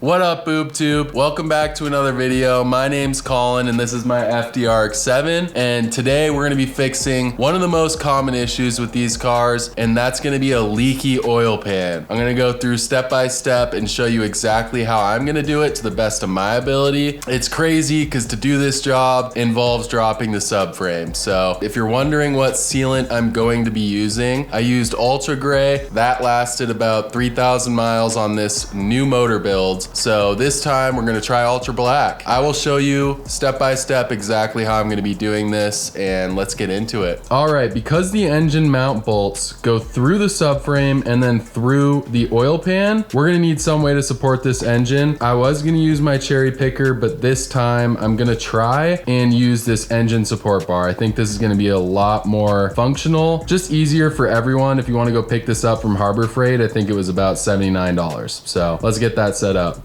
What up, BoobTube? Welcome back to another video. My name's Colin and this is my RX7, and today we're gonna be fixing one of the most common issues with these cars, and that's gonna be a leaky oil pan. I'm gonna go through step by step and show you exactly how I'm gonna do it to the best of my ability. It's crazy because to do this job involves dropping the subframe. So if you're wondering what sealant I'm going to be using, I used Ultra Gray. That lasted about 3,000 miles on this new motor build. So this time we're gonna try Ultra Black. I will show you step by step exactly how I'm gonna be doing this, and let's get into it. All right, because the engine mount bolts go through the subframe and then through the oil pan, we're gonna need some way to support this engine. I was gonna use my cherry picker, but this time I'm gonna try and use this engine support bar. I think this is gonna be a lot more functional, just easier for everyone. If you wanna go pick this up from Harbor Freight, I think it was about $79. So let's get that set up.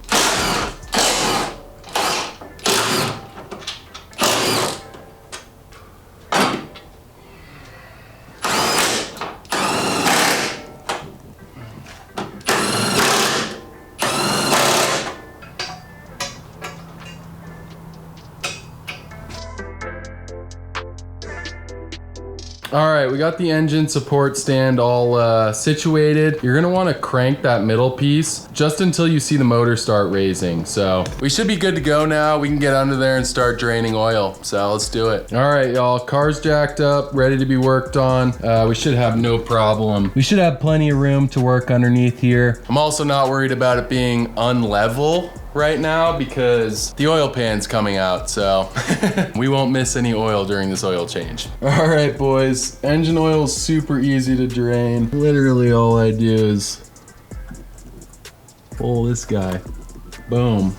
All right, we got the engine support stand all situated. You're gonna wanna crank that middle piece just until you see the motor start raising. So we should be good to go now. We can get under there and start draining oil. So let's do it. All right, y'all, car's jacked up, ready to be worked on. We should have no problem. We should have plenty of room to work underneath here. I'm also not worried about it being unlevel right now because the oil pan's coming out, so we won't miss any oil during this oil change. All right, boys, engine oil is super easy to drain. Literally all I do is pull this guy. Boom.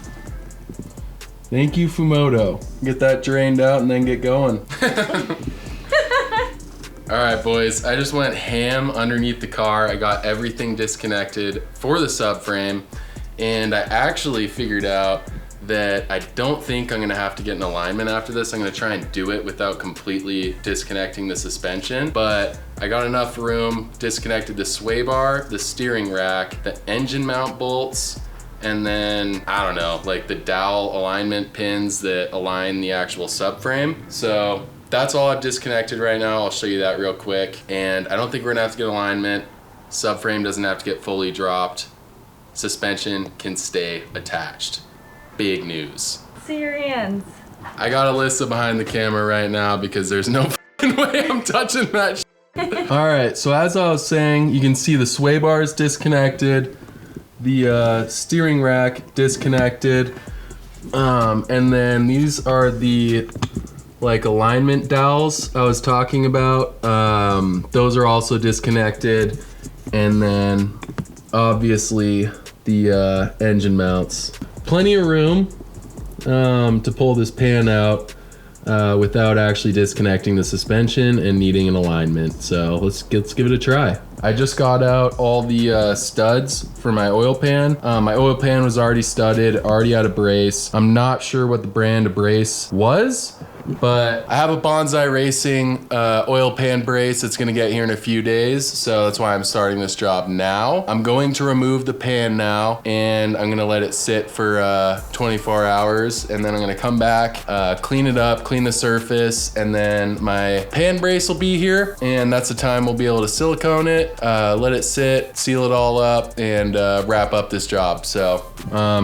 Thank you, Fumoto. Get that drained out and then get going. All right, boys, I just went ham underneath the car. I got everything disconnected for the subframe. And I actually figured out that I don't think I'm gonna have to get an alignment after this. I'm gonna try and do it without completely disconnecting the suspension, but I got enough room, disconnected the sway bar, the steering rack, the engine mount bolts, and then, I don't know, like the dowel alignment pins that align the actual subframe. So that's all I've disconnected right now. I'll show you that real quick. And I don't think we're gonna have to get alignment. Subframe doesn't have to get fully dropped. Suspension can stay attached. Big news. See your hands. I got Alyssa behind the camera right now because there's no way I'm touching that shit. All right, so as I was saying, you can see the sway bar is disconnected, the steering rack disconnected, and then these are the like alignment dowels I was talking about. Those are also disconnected, and then obviously the engine mounts. Plenty of room to pull this pan out without actually disconnecting the suspension and needing an alignment. So let's give it a try. I just got out all the studs for my oil pan. My oil pan was already studded, already out of brace. I'm not sure what the brand of brace was, but I have a Bonsai Racing oil pan brace that's gonna get here in a few days, so that's why I'm starting this job now. I'm going to remove the pan now, and I'm gonna let it sit for 24 hours, and then I'm gonna come back, clean it up, clean the surface, and then my pan brace will be here, and that's the time we'll be able to silicone it, let it sit, seal it all up, and wrap up this job. So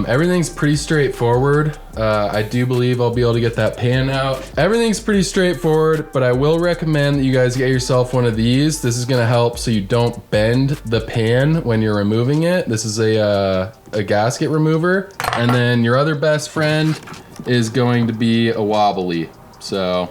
everything's pretty straightforward. I do believe I'll be able to get that pan out. Everything's pretty straightforward, but I will recommend that you guys get yourself one of these. This is gonna help so you don't bend the pan when you're removing it. This is a gasket remover. And then your other best friend is going to be a wobbly. So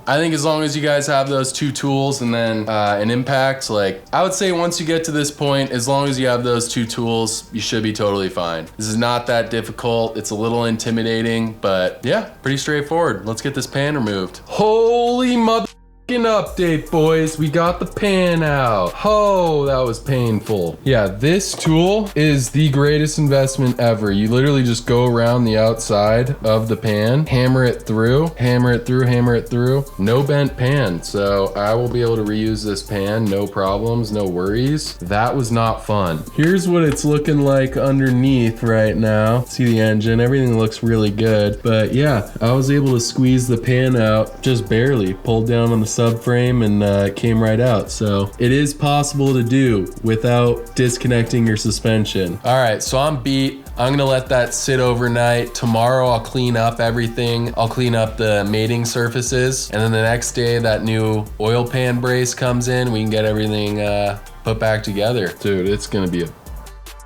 I think as long as you guys have those two tools and then an impact, like I would say once you get to this point, as long as you have those two tools, you should be totally fine. This is not that difficult. It's a little intimidating, but yeah, pretty straightforward. Let's get this pan removed. Holy mother update, boys. We got the pan out. Oh, that was painful. Yeah, this tool is the greatest investment ever. You literally just go around the outside of the pan, hammer it through, hammer it through, hammer it through. No bent pan, so I will be able to reuse this pan, no problems, no worries. That was not fun. Here's what it's looking like underneath right now. See the engine, everything looks really good. But yeah, I was able to squeeze the pan out just barely, pulled down on the subframe and it came right out. So it is possible to do without disconnecting your suspension. All right, so I'm beat. I'm gonna let that sit overnight. Tomorrow I'll clean up everything. I'll clean up the mating surfaces. And then the next day that new oil pan brace comes in, we can get everything put back together. Dude, it's gonna be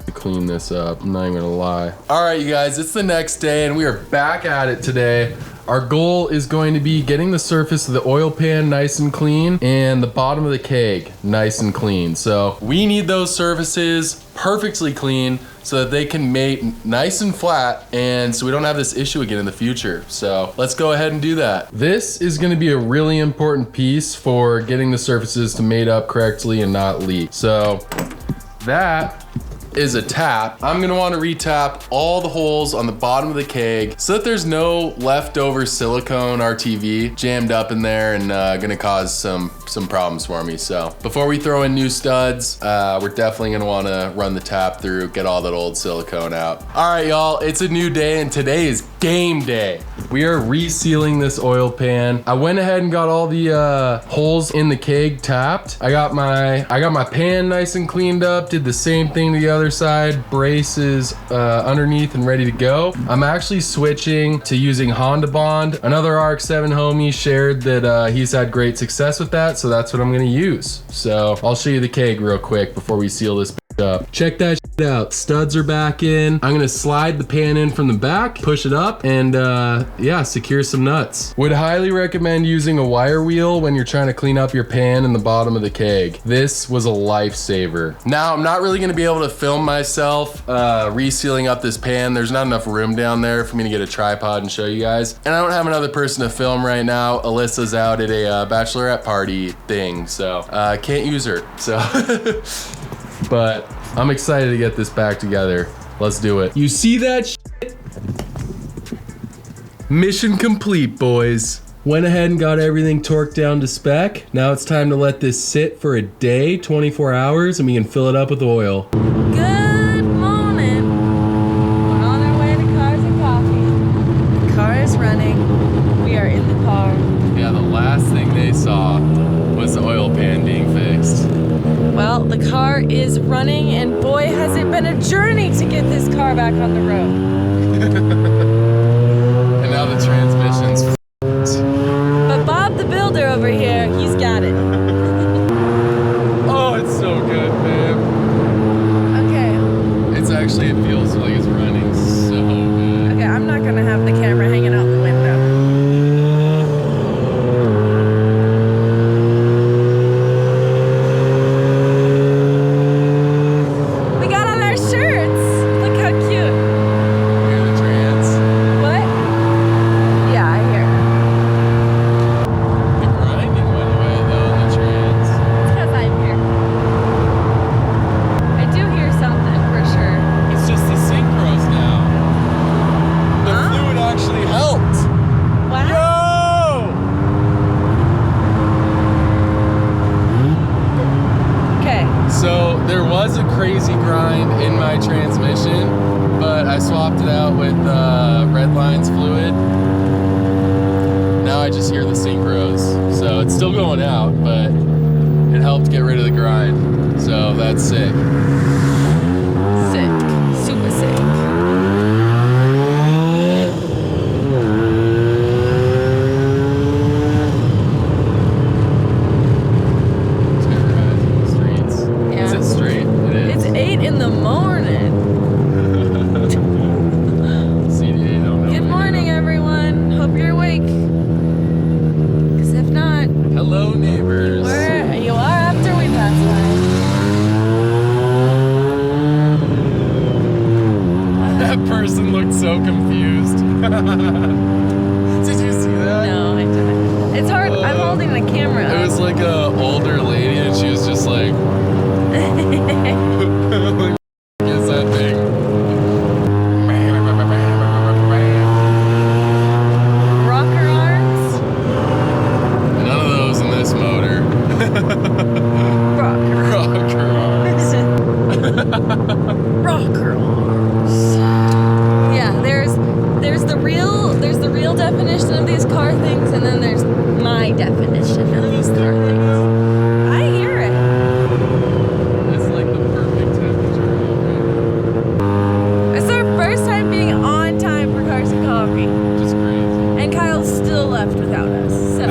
to clean this up, I'm not even gonna lie. All right, you guys, it's the next day and we are back at it today. Our goal is going to be getting the surface of the oil pan nice and clean and the bottom of the keg nice and clean. So we need those surfaces perfectly clean so that they can mate nice and flat and so we don't have this issue again in the future. So let's go ahead and do that. This is gonna be a really important piece for getting the surfaces to mate up correctly and not leak. So that is a tap. I'm gonna wanna re-tap all the holes on the bottom of the keg so that there's no leftover silicone RTV jammed up in there and gonna cause some problems for me. So before we throw in new studs, we're definitely gonna wanna run the tap through, get all that old silicone out. All right, y'all, it's a new day and today is game day. We are resealing this oil pan. I went ahead and got all the holes in the keg tapped. I got my pan nice and cleaned up, did the same thing to the other side, braces underneath and ready to go. I'm actually switching to using Honda Bond. Another RX7 homie shared that he's had great success with that, so that's what I'm gonna use. So I'll show you the keg real quick before we seal this up. Check that shit out. Studs are back in. I'm gonna slide the pan in from the back, push it up, and yeah, secure some nuts. Would highly recommend using a wire wheel when you're trying to clean up your pan in the bottom of the keg. This was a lifesaver. Now, I'm not really gonna be able to film myself resealing up this pan. There's not enough room down there for me to get a tripod and show you guys. And I don't have another person to film right now. Alyssa's out at a bachelorette party thing, so can't use her, so. But I'm excited to get this back together. Let's do it. You see that shit? Mission complete, boys. Went ahead and got everything torqued down to spec. Now it's time to let this sit for a day, 24 hours, and we can fill it up with oil. Good morning. We're on our way to Cars and Coffee. The car is running. We are in the car. Yeah, the last thing they saw was the oil pan being fixed. Well, the car is running, and boy, has it been a journey to get this car back on the road. And now the transmission's But Bob the Builder over here, he's got it. Oh, it's so good, babe. Okay. It's actually, it feels like it's running so good. Okay, I'm not gonna have the camera hanging out the window. Crazy grind in my transmission, but I swapped it out with Red Lines fluid. Now I just hear the synchros, so it's still going out, but it helped get rid of the grind, so that's sick. Sick, super sick. In the morning. CDA don't know. Good morning, everyone. Hope you're awake. Because if not, hello, neighbors. You are after we pass by. That person looked so confused. Did you see that? No, I didn't. It's hard. I'm holding the camera. It was like a older lady, and she was just like, what is that thing? Rocker arms. None of those in this motor. Rocker. Rocker arms. Rocker arms. Yeah, there's the real definition of these car things, and then there's my definition of these car things. I hear it. It's like the perfect temperature. It's our first time being on time for Cars and Coffee, Just crazy. and Kyle still left without us. So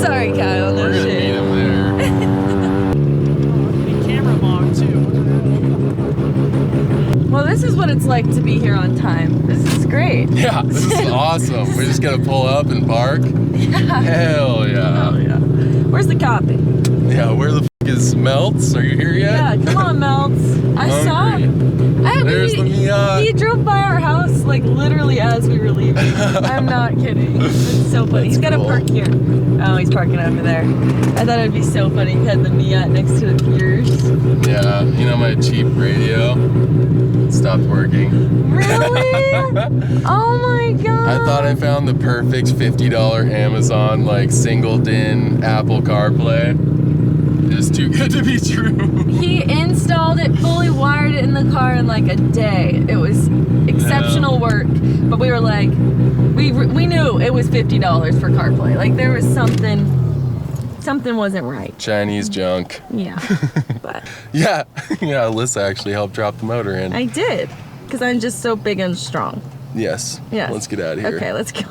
sorry, Kyle. No We're gonna shit. meet him there. Camera mom too. Well, this is what it's like to be here on time. This is great. Yeah, this is awesome. We're just gonna pull up and park. Yeah. Hell yeah. Oh yeah. Where's the copy? Yeah, where the f is Melts? Are you here yet? Yeah, come on, Melts. I saw Hungry. him. There's the Miata. He drove by our house like literally as we were leaving. I'm not kidding. It's so funny. He's got to cool. park here. Oh, he's parking over there. I thought it'd be so funny if he had the Miata next to the Piers. Yeah, you know my cheap radio stopped working. Really? Oh my god. I thought I found the perfect $50 Amazon like single DIN Apple CarPlay. It's too good to be true. He installed it, fully wired it in the car in like a day. It was exceptional work, but we were like, we knew it was $50 for CarPlay. Like there was something wasn't right. Chinese junk. Yeah, but Yeah, yeah. Alyssa actually helped drop the motor in. I did, because I'm just so big and strong. Yes. Yes. Let's get out of here. Okay, let's go.